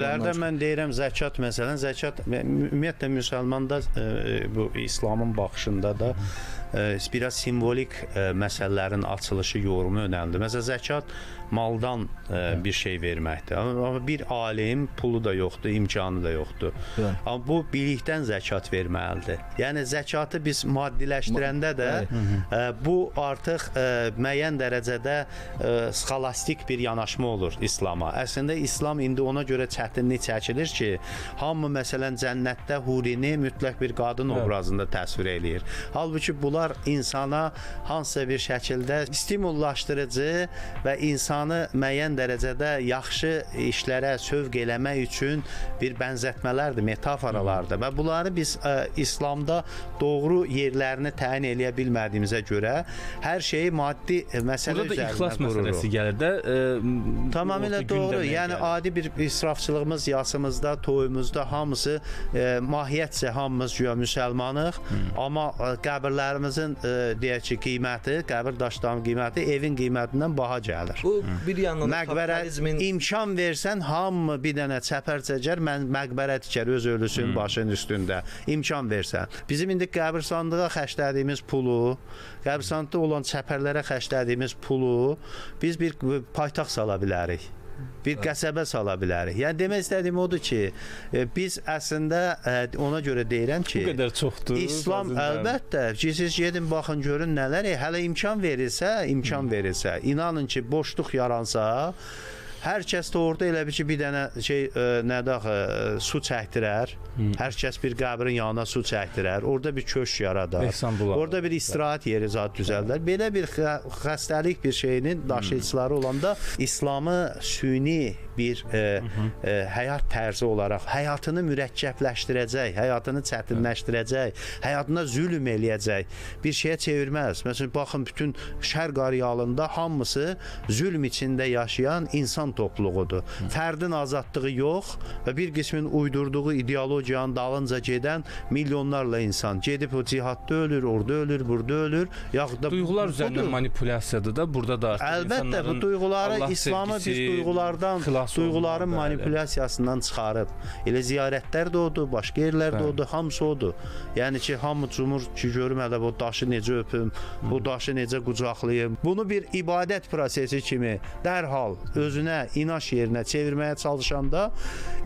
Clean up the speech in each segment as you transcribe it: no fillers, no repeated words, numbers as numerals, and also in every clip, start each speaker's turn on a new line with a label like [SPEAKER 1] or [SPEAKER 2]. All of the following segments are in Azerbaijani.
[SPEAKER 1] Lərdə mən deyirəm zəkat məsələn, zəkat ümumiyyətlə müsəlmanda bu İslamın baxışında da biraz simvolik məsələlərin açılışı, yorumu önəmlidir. Məsələn, zəkat maldan bir şey verməkdir. Amma bir alim pulu da yoxdur, imkanı da yoxdur. Amma bu bilikdən zəkat verməlidir. Yəni zəkatı biz maddiləşdirəndə də bu artıq müəyyən dərəcədə sxolastik bir yanaşma olur İslama. Əslində İslam indi ona görə çətinlik çəkilir ki, hamı məsələn cənnətdə hurini mütləq bir qadın obrazında təsvir eləyir. Halbuki bunlar insana hansısa bir şəkildə stimullaşdırıcı və insanı müəyyən dərəcədə yaxşı işlərə sövq eləmək üçün bir bənzətmələrdir, metaforalardır və bunları biz İslamda doğru yerlərini təyin eləyə bilmədiyimizə görə hər şeyi maddi məsələ üzərində qururuq.
[SPEAKER 2] Burada da ixlas məsələsi gəlir də.
[SPEAKER 1] Tamamilə doğru. Yəni adi bir israfçılığımız, yasımızda, toyumuzda hamısı mahiyyətcə hamımız güya müsəlmanıq, amma qəbirlərimizin deyək ki, qiyməti, qəbir daşlarının qiyməti evin qiymətindən baha gəlir.
[SPEAKER 3] Bu bir yandan
[SPEAKER 1] məqbərə imkan versən hamı bir dənə çəpər çəkər, mən məqbərə tikər öz ölüsünün başının üstündə. İmkan versən. Bizim indi qəbirstanlığa xərclədiyimiz pulu, qəbirstanlıqda olan çəpərlərə xərclədiyimiz pulu biz bir paytaxt sala bilərik. Bir qəsəbə sala bilərik. Yəni demək istədiyim odur ki, biz əslində ona görə deyirəm ki,
[SPEAKER 2] bu qədər çoxdur.
[SPEAKER 1] İslam əlbəttə, siz gedin baxın görün nələr, hələ imkan verilsə, inanın ki, boşluq yaransa, hər kəs də orada elə bir ki, bir dənə su çəkdirər. Hər kəs bir qəbrin yanına su çəkdirər. Orada bir köşk yaradar. Orada bir istirahət yeri zat düzəldər. Belə bir xəstəlik bir şeyinin daşıyıcıları olanda İslamı süni bir həyat tərzi olaraq həyatını mürəkkəbləşdirəcək, həyatını çətinləşdirəcək, həyatına zülm eləyəcək bir şeyə çevirməz. Məsələn, baxın, bütün şərq arealında hamısı zülm içində yaşayan insan topluluğudur. Fərdin azadlığı yox və bir qismin uydurduğu ideologiyanın dalınca gedən milyonlarla insan gedib o cihadda ölür, orada ölür, burada ölür.
[SPEAKER 2] Duyğular üzərindən manipulyasiyadır da burada da.
[SPEAKER 1] Əlbəttə, bu duyğuları İslamı biz duyğuların manipulyasiyasından çıxarıb. Elə ziyarətlər də odur, başqa yerlər də odur, hamısı odur. Yəni ki, hamı cumur ki, görüm hələ bu daşı necə öpüm, bu daşı necə qucaqlayım. Bunu bir ibadət prosesi kimi dərhal özünə inanç yerinə çevirməyə çalışanda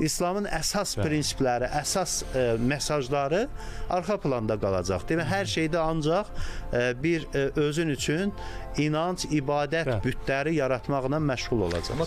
[SPEAKER 1] İslamın əsas prinsipləri, əsas mesajları arxa planda qalacaq. Demək, hər şeydə ancaq bir özün üçün inanc, ibadət bütləri yaratmaqla məşğul olacaq.